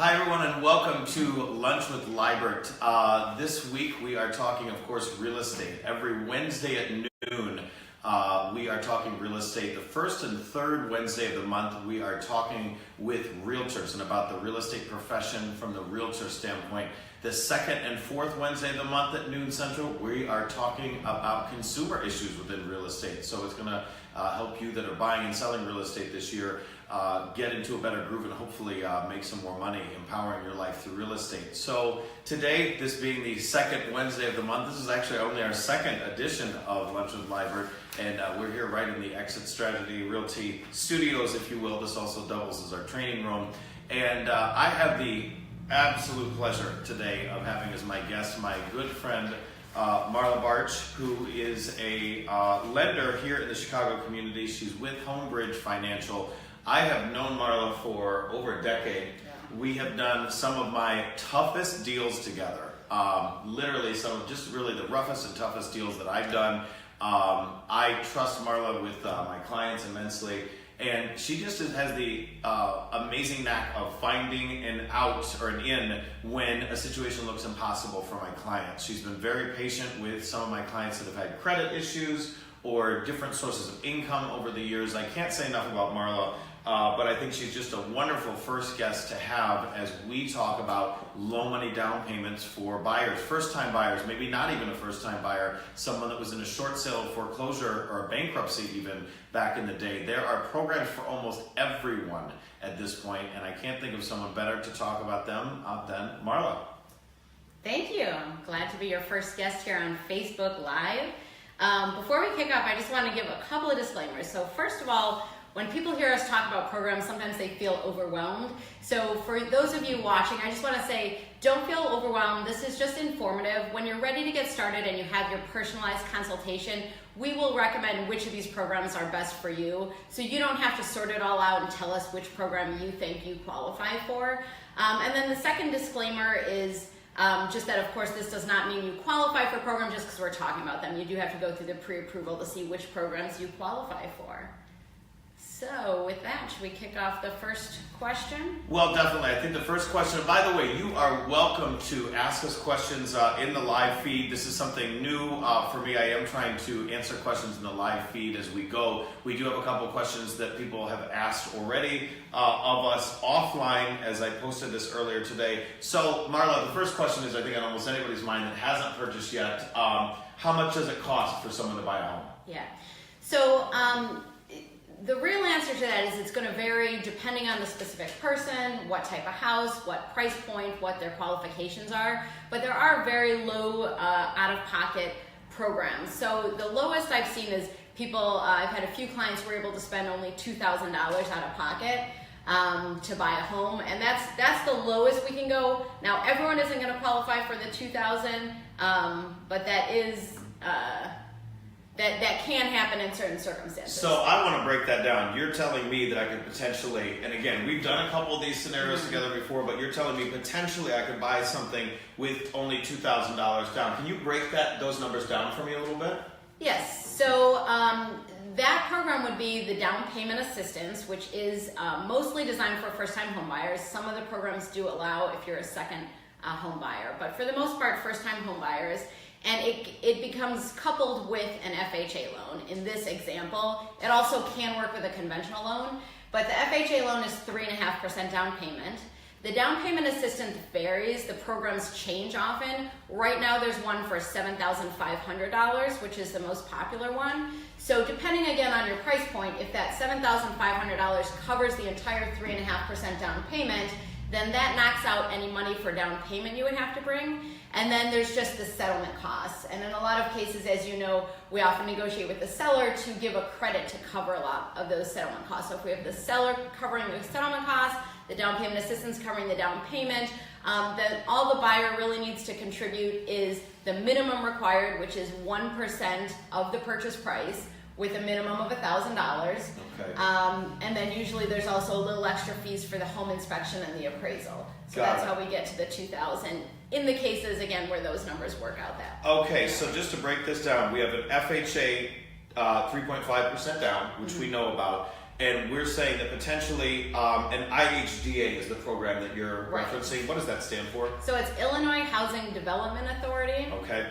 Hi everyone and welcome to Lunch with Libert. This week we are talking, of course, real estate. Every Wednesday at noon we are talking real estate. The first and third Wednesday of the month we are talking with realtors and about the real estate profession from the realtor standpoint. The second and fourth Wednesday of the month at noon central we are talking about consumer issues within real estate. So it's going to help you that are buying and selling real estate this year get into a better groove and hopefully make some more money empowering your life through real estate. So today, this being the second Wednesday of the month, this is actually only our second edition of Lunch with Libert, and we're here right in the Exit Strategy Realty studios, if you will. This also doubles as our training room. And I have the absolute pleasure today of having as my guest my good friend Marla Barch, who is a lender here in the Chicago community. She's with Homebridge Financial. I have known Marla for over a decade. Yeah. We have done some of my toughest deals together. Literally some of just really the roughest and toughest deals that I've done. I trust Marla with my clients immensely. And she just has the amazing knack of finding an out or an in when a situation looks impossible for my clients. She's been very patient with some of my clients that have had credit issues or different sources of income over the years. I can't say enough about Marla, but I think she's just a wonderful first guest to have as we talk about low money down payments for buyers, first-time buyers, maybe not even a first-time buyer, someone that was in a short sale foreclosure or a bankruptcy even back in the day. There are programs for almost everyone at this point, and I can't think of someone better to talk about them than Marla. Thank you. I'm glad to be your first guest here on Facebook Live. Before we kick off, I just want to give a couple of disclaimers. So first of all, when people hear us talk about programs, sometimes they feel overwhelmed. So for those of you watching, I just want to say, don't feel overwhelmed. This is just informative. When you're ready to get started and you have your personalized consultation, we will recommend which of these programs are best for you. So you don't have to sort it all out and tell us which program you think you qualify for. And then the second disclaimer is just that, of course, this does not mean you qualify for a program just because we're talking about them. You do have to go through the pre-approval to see which programs you qualify for. So with that, should we kick off the first question? Well, definitely. I think the first question, by the way, you are welcome to ask us questions in the live feed. This is something new for me. I am trying to answer questions in the live feed as we go. We do have a couple of questions that people have asked already of us offline as I posted this earlier today. So Marla, the first question is, I think on almost anybody's mind that hasn't purchased yet, how much does it cost for someone to buy a home? Yeah. So the real answer to that is it's going to vary depending on the specific person, what type of house, what price point, what their qualifications are. But there are very low out-of-pocket programs. So the lowest I've seen is people, I've had a few clients who were able to spend only $2,000 out of pocket to buy a home, and that's the lowest we can go. Now everyone isn't going to qualify for the $2,000, but that is that can happen in certain circumstances. So I want to break that down. You're telling me that I could potentially, and again, we've done a couple of these scenarios together before, but you're telling me potentially I could buy something with only $2,000 down. Can you break those numbers down for me a little bit? Yes. So that program would be the down payment assistance, which is mostly designed for first-time home buyers. Some of the programs do allow if you're a second home buyer, but for the most part, first-time home buyers. And it becomes coupled with an FHA loan. In this example, it also can work with a conventional loan, but the FHA loan is 3.5% down payment. The down payment assistance varies. The programs change often. Right now, there's one for $7,500, which is the most popular one. So depending again on your price point, if that $7,500 covers the entire 3.5% down payment, then that knocks out any money for down payment you would have to bring. And then there's just the settlement costs. And in a lot of cases, as you know, we often negotiate with the seller to give a credit to cover a lot of those settlement costs. So if we have the seller covering the settlement costs, the down payment assistance covering the down payment, then all the buyer really needs to contribute is the minimum required, which is 1% of the purchase price, with a minimum of $1,000. Okay. And then usually there's also a little extra fees for the home inspection and the appraisal. So that's how we get to the $2,000 in the cases, again, where those numbers work out that. Okay, so just to break this down, we have an FHA 3.5% down, which we know about. and we're saying that potentially an IHDA is the program that you're Right. referencing. What does that stand for? So it's Illinois Housing Development Authority. Okay,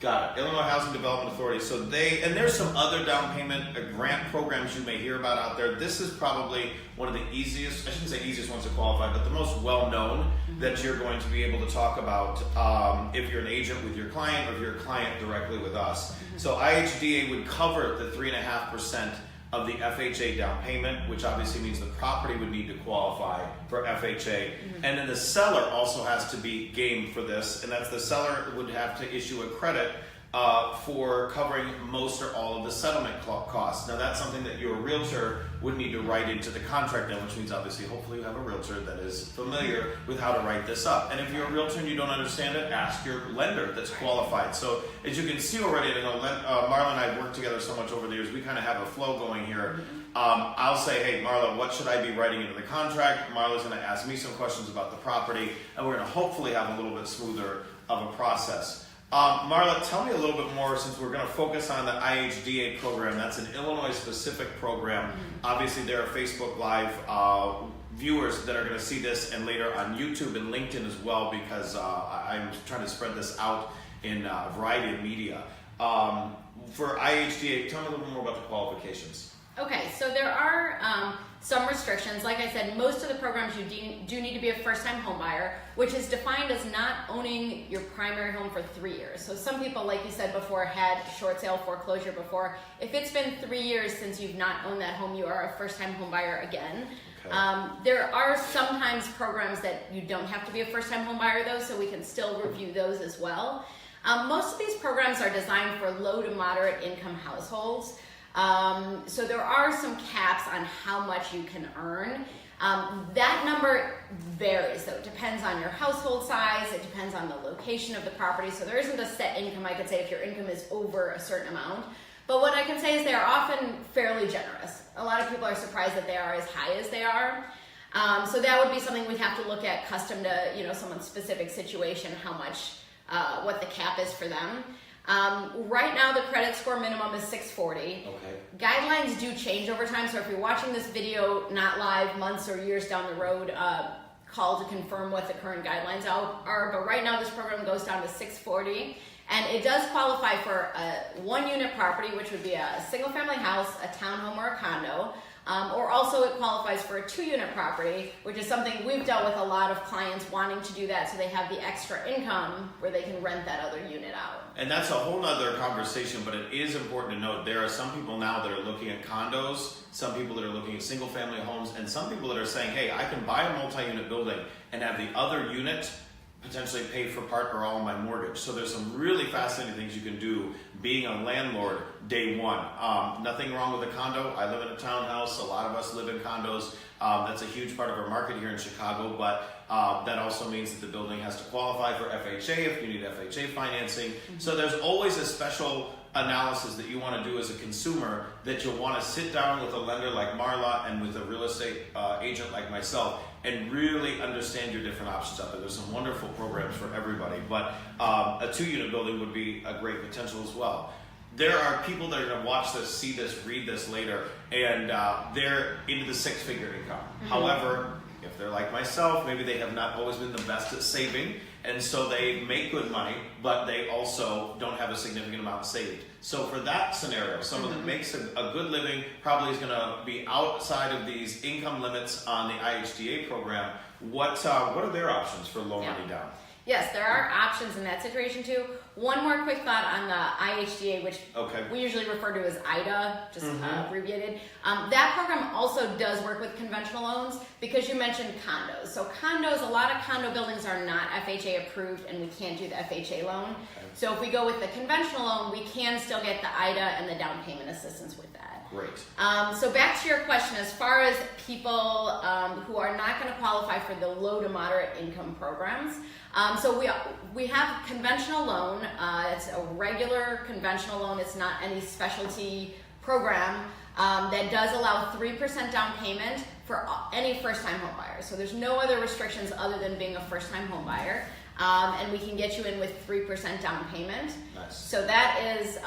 got it. Illinois Housing Development Authority. So there's some other down payment grant programs you may hear about out there. This is probably one of the easiest, I shouldn't say easiest ones to qualify, but the most well-known that you're going to be able to talk about if you're an agent with your client or if you're a client directly with us. So IHDA would cover the 3.5% of the FHA down payment, which obviously means the property would need to qualify for FHA. And then the seller also has to be game for this, and that's the seller would have to issue a credit for covering most or all of the settlement costs. Now that's something that your realtor would need to write into the contract then, which means obviously hopefully you have a realtor that is familiar with how to write this up. And if you're a realtor and you don't understand it, ask your lender that's qualified. So as you can see already, you know, Marla and I have worked together so much over the years, we kind of have a flow going here. I'll say, hey Marla, what should I be writing into the contract? Marla's going to ask me some questions about the property, and we're going to hopefully have a little bit smoother of a process. Marla, tell me a little bit more, since we're going to focus on the IHDA program. That's an Illinois-specific program. Obviously, there are Facebook Live viewers that are going to see this, and later on YouTube and LinkedIn as well, because I'm trying to spread this out in a variety of media. For IHDA, tell me a little bit more about the qualifications. Okay, so there are some restrictions. Like I said, most of the programs you do need to be a first-time home buyer, which is defined as not owning your primary home for 3 years. So some people, like you said before, had short sale foreclosure before. If it's been 3 years since you've not owned that home, you are a first-time home buyer again. Okay. There are sometimes programs that you don't have to be a first-time home buyer though, so we can still review those as well. Most of these programs are designed for low to moderate income households. So there are some caps on how much you can earn. That number varies though. It depends on your household size, it depends on the location of the property, so there isn't a set income I could say if your income is over a certain amount. But what I can say is they are often fairly generous. A lot of people are surprised that they are as high as they are. So that would be something we'd have to look at custom to someone's specific situation, how much, what the cap is for them. Right now the credit score minimum is 640. Okay. Guidelines do change over time, so if you're watching this video not live, months or years down the road, call to confirm what the current guidelines are. But right now this program goes down to 640, and it does qualify for a 1-unit property, which would be a single-family house, a townhome, or a condo. Or also it qualifies for a 2-unit property, which is something we've dealt with a lot of clients wanting to do that so they have the extra income where they can rent that other unit out. And that's a whole nother conversation, but it is important to note there are some people now that are looking at condos, some people that are looking at single family homes, and some people that are saying, hey, I can buy a multi-unit building and have the other unit potentially pay for part or all of my mortgage. So there's some really fascinating things you can do being a landlord day one. Nothing wrong with a condo. I live in a townhouse. A lot of us live in condos. That's a huge part of our market here in Chicago, but that also means that the building has to qualify for FHA if you need FHA financing. So there's always a special analysis that you want to do as a consumer, that you'll want to sit down with a lender like Marla and with a real estate agent like myself and really understand your different options out there. There's some wonderful programs for everybody, but a 2-unit building would be a great potential as well. There are people that are going to watch this, see this, read this later, and they're into the 6-figure income. However, if they're like myself, maybe they have not always been the best at saving, and so they make good money, but they also don't have a significant amount saved. So for that scenario, someone that makes a good living probably is going to be outside of these income limits on the IHDA program. What are their options for low money down? Yes, there are options in that situation too. One more quick thought on the IHDA, which we usually refer to as IHDA, just abbreviated. That program also does work with conventional loans, because you mentioned condos. So condos, a lot of condo buildings are not FHA approved, and we can't do the FHA loan. So if we go with the conventional loan, we can still get the IHDA and the down payment assistance with that. Great. So back to your question, as far as people who are not going to qualify for the low to moderate income programs, so we have conventional loan. It's a regular conventional loan. It's not any specialty program that does allow 3% down payment for any first-time home buyer. So there's no other restrictions other than being a first-time home buyer. and we can get you in with 3% down payment. Nice. So that is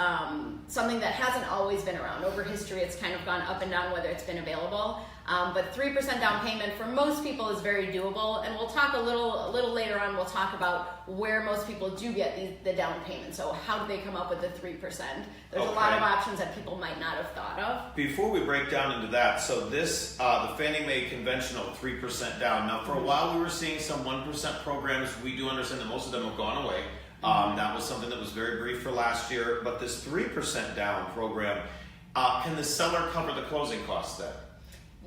something that hasn't always been around. Over history, it's kind of gone up and down whether it's been available. But 3% down payment for most people is very doable, and we'll talk a little later on. We'll talk about where most people do get the down payment. So how do they come up with the 3%? There's a lot of options that people might not have thought of. Before we break down into that, so this the Fannie Mae conventional 3% down. Now, for a while we were seeing some 1% programs. We do understand that most of them have gone away. That was something that was very brief for last year. But this 3% down program, can the seller cover the closing costs then?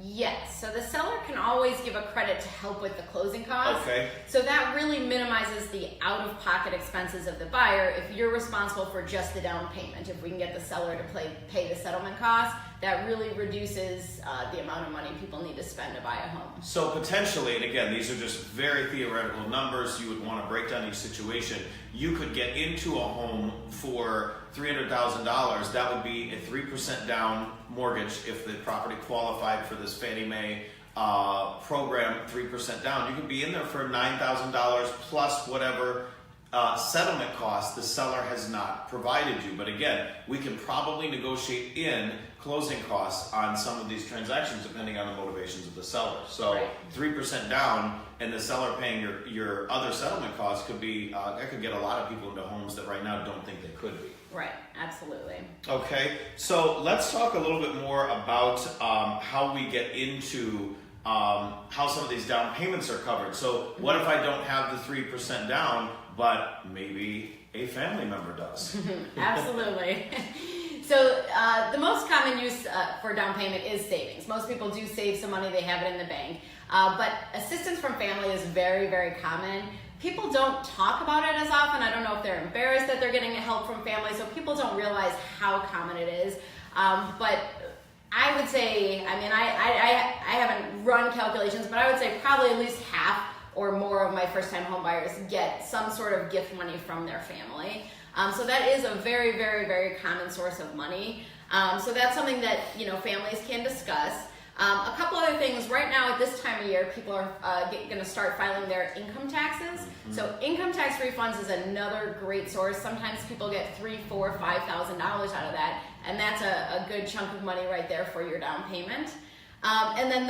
Yes, so the seller can always give a credit to help with the closing costs. Okay. So that really minimizes the out-of-pocket expenses of the buyer if you're responsible for just the down payment. If we can get the seller to pay the settlement costs, that really reduces the amount of money people need to spend to buy a home. So potentially, and again, these are just very theoretical numbers, you would want to break down each situation. You could get into a home for $300,000. That would be a 3% down mortgage if the property qualified for this Fannie Mae program, 3% down. You could be in there for $9,000 plus whatever settlement cost the seller has not provided you. But again, we can probably negotiate in closing costs on some of these transactions depending on the motivations of the seller. So 3% down and the seller paying your other settlement costs could be, that could get a lot of people into homes that right now don't think they could be. Right, absolutely. Okay, so let's talk a little bit more about how we get into how some of these down payments are covered. So what if I don't have the 3% down, but maybe a family member does? Absolutely. So the most common use for down payment is savings. Most people do save some money, they have it in the bank. But assistance from family is very, very common. People don't talk about it as often. I don't know if they're embarrassed that they're getting help from family, so people don't realize how common it is. But I would say, I mean, I haven't run calculations, but I would say probably at least half or more of my first-time home buyers get some sort of gift money from their family. So that is a very, very, very common source of money. So that's something that, you know, families can discuss. A couple other things. Right now at this time of year, people are going to start filing their income taxes. So income tax refunds is another great source. Sometimes people get $3,000, $4,000, $5,000 out of that, and that's a good chunk of money right there for your down payment. And then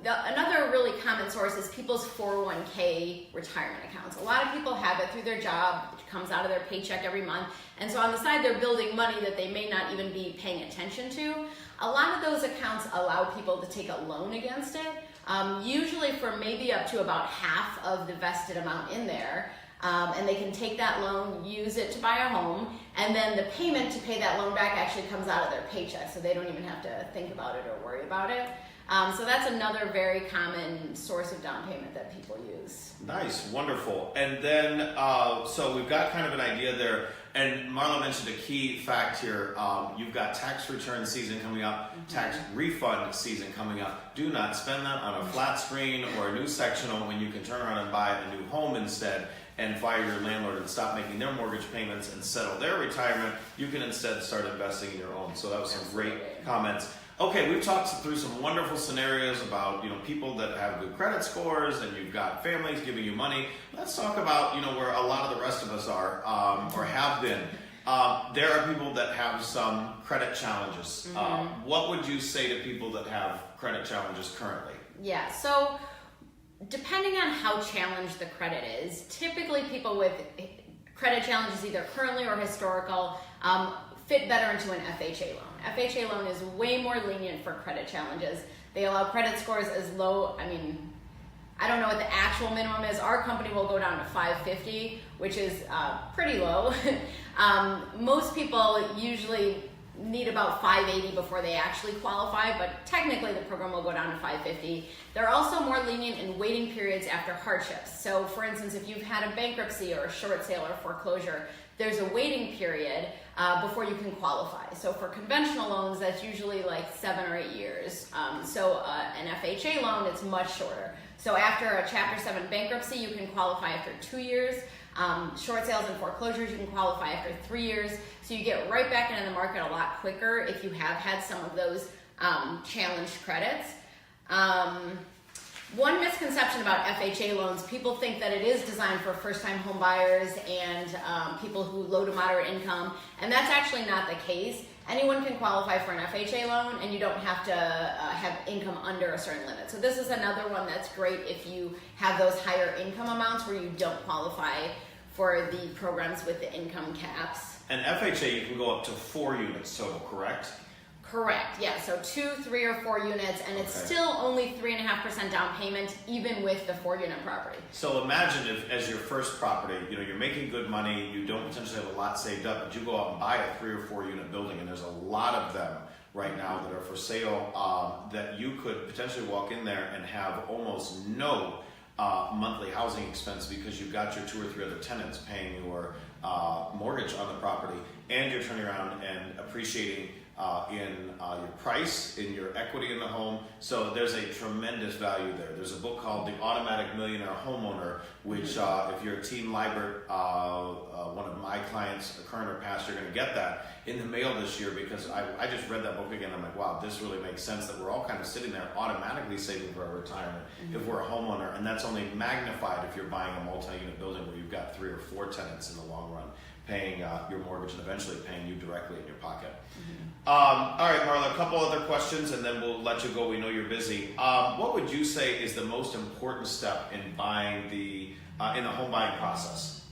another really common source is people's 401k retirement accounts. A lot of people have it through their job. It comes out of their paycheck every month. And so on the side, they're building money that they may not even be paying attention to. A lot of those accounts allow people to take a loan against it, usually for maybe up to about half of the vested amount in there. And they can take that loan, use it to buy a home, and then the payment to pay that loan back actually comes out of their paycheck, so they don't even have to think about it or worry about it. So that's another very common source of down payment that people use. Nice, wonderful. And then, so we've got kind of an idea there. And Marla mentioned a key fact here. You've got tax return season coming up, tax refund season coming up. Do not spend that on a flat screen or a new sectional when you can turn around and buy a new home instead and fire your landlord and stop making their mortgage payments and settle their retirement. You can instead start investing in your own. So that was some great comments. Okay, we've talked through some wonderful scenarios about, you know, people that have good credit scores, and you've got families giving you money. Let's talk about, you know, where a lot of the rest of us are or have been. There are people that have some credit challenges. What would you say to people that have credit challenges currently? Yeah, so depending on how challenged the credit is, typically people with credit challenges, either currently or historical, fit better into an FHA loan. FHA loan is way more lenient for credit challenges. They allow credit scores as low, I mean, I don't know what the actual minimum is. Our company will go down to 550, which is pretty low. Most people usually need about 580 before they actually qualify, but technically the program will go down to 550. They're also more lenient in waiting periods after hardships. So for instance, if you've had a bankruptcy or a short sale or foreclosure, there's a waiting period before you can qualify. So for conventional loans, that's usually like 7 or 8 years. So an FHA loan, it's much shorter. So after a Chapter 7 bankruptcy, you can qualify after 2 years. Short sales and foreclosures, you can qualify after 3 years. So you get right back into the market a lot quicker if you have had some of those challenged credits. One misconception about FHA loans, people think that it is designed for first-time home buyers and people who low to moderate income, and that's actually not the case. Anyone can qualify for an FHA loan, and you don't have to have income under a certain limit. So this is another one that's great if you have those higher income amounts where you don't qualify for the programs with the income caps. And FHA, you can go up to 4 units total, correct? Correct, yeah, so 2, 3, or 4 units, and it's still only 3.5% down payment, even with the 4-unit property. So imagine if, as your first property, you're making good money, you don't potentially have a lot saved up, but you go out and buy a 3 or 4 unit building, and there's a lot of them right now that are for sale, that you could potentially walk in there and have almost no monthly housing expense because you've got your 2 or 3 other tenants paying your mortgage on the property, and you're turning around and appreciating in your price, in your equity in the home. So there's a tremendous value there. There's a book called The Automatic Millionaire Homeowner, which if you're a Team Libert, one of my clients, current or past, you're going to get that in the mail this year, because I just read that book again. I'm like, wow, this really makes sense that we're all kind of sitting there automatically saving for our retirement if we're a homeowner, and that's only magnified if you're buying a multi-unit building where you've got 3 or 4 tenants in the long run paying your mortgage and eventually paying you directly in your pocket. All right, Marla, a couple other questions and then we'll let you go. We know you're busy. What would you say is the most important step in buying in the home buying process?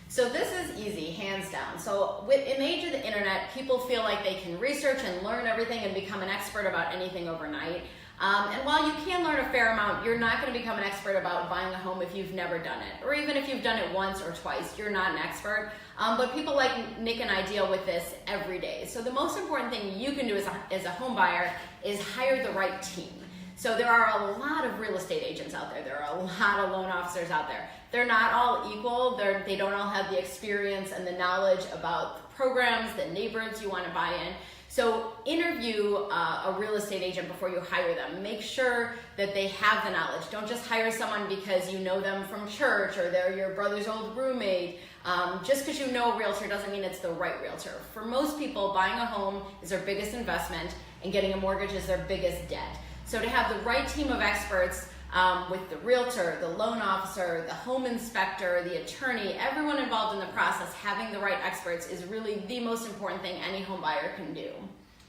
So this is easy, hands down. So in the age of the internet, people feel like they can research and learn everything and become an expert about anything overnight. And while you can learn a fair amount, you're not going to become an expert about buying a home if you've never done it. Or even if you've done it once or twice, you're not an expert. But people like Nick and I deal with this every day. So the most important thing you can do as a home buyer is hire the right team. So there are a lot of real estate agents out there. There are a lot of loan officers out there. They're not all equal. They don't all have the experience and the knowledge about the programs, the neighborhoods you want to buy in. So interview a real estate agent before you hire them. Make sure that they have the knowledge. Don't just hire someone because you know them from church or they're your brother's old roommate. Just because you know a realtor doesn't mean it's the right realtor. For most people, buying a home is their biggest investment and getting a mortgage is their biggest debt. So to have the right team of experts with the realtor, the loan officer, the home inspector, the attorney, everyone involved in the process, having the right experts is really the most important thing any home buyer can do.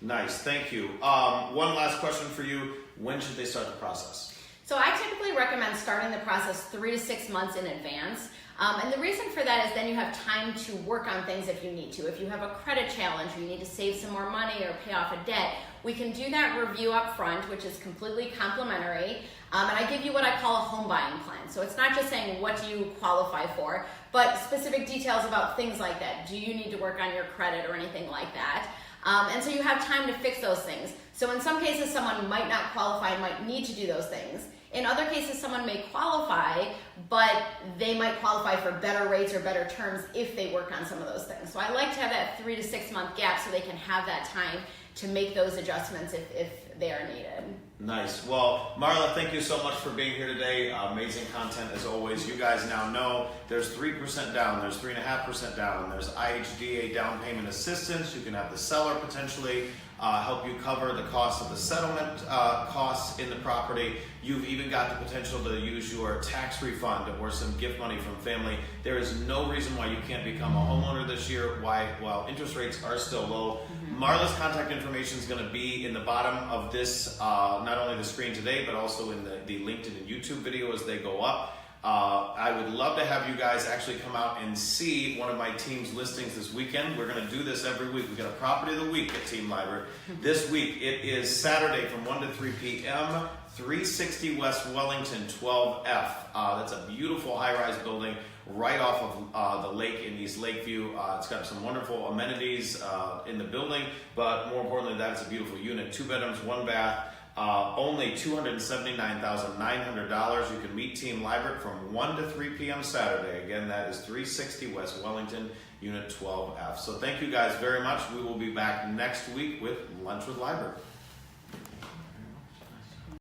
Nice, thank you. One last question for you. When should they start the process? So I typically recommend starting the process 3 to 6 months in advance. And the reason for that is then you have time to work on things if you need to. If you have a credit challenge or you need to save some more money or pay off a debt, we can do that review up front, which is completely complimentary. And I give you what I call a home buying plan. So it's not just saying what do you qualify for, but specific details about things like that. Do you need to work on your credit or anything like that? And so you have time to fix those things. So in some cases, someone might not qualify and might need to do those things. In other cases, someone may qualify, but they might qualify for better rates or better terms if they work on some of those things. So I like to have that 3 to 6 month gap so they can have that time to make those adjustments if they are needed. Nice. Well, Marla, thank you so much for being here today. Amazing content as always. You guys now know there's 3% down, there's 3.5% down, there's IHDA down payment assistance. You can have the seller potentially help you cover the cost of the settlement costs in the property. You've even got the potential to use your tax refund or some gift money from family. There is no reason why you can't become a homeowner this year while interest rates are still low. Marla's contact information is going to be in the bottom of this, not only the screen today, but also in the LinkedIn and YouTube video as they go up. I would love to have you guys actually come out and see one of my team's listings this weekend. We're going to do this every week. We got a property of the week at Team Libert. This week, it is Saturday from 1 to 3 p.m., 360 West Wellington, 12F. That's a beautiful high-rise building right off of the lake in East Lakeview. It's got some wonderful amenities in the building, but more importantly, that is a beautiful unit. 2 bedrooms, 1 bath. Only $279,900. You can meet Team Libert from 1 to 3 p.m. Saturday. Again, that is 360 West Wellington, Unit 12F. So thank you guys very much. We will be back next week with Lunch with Libert.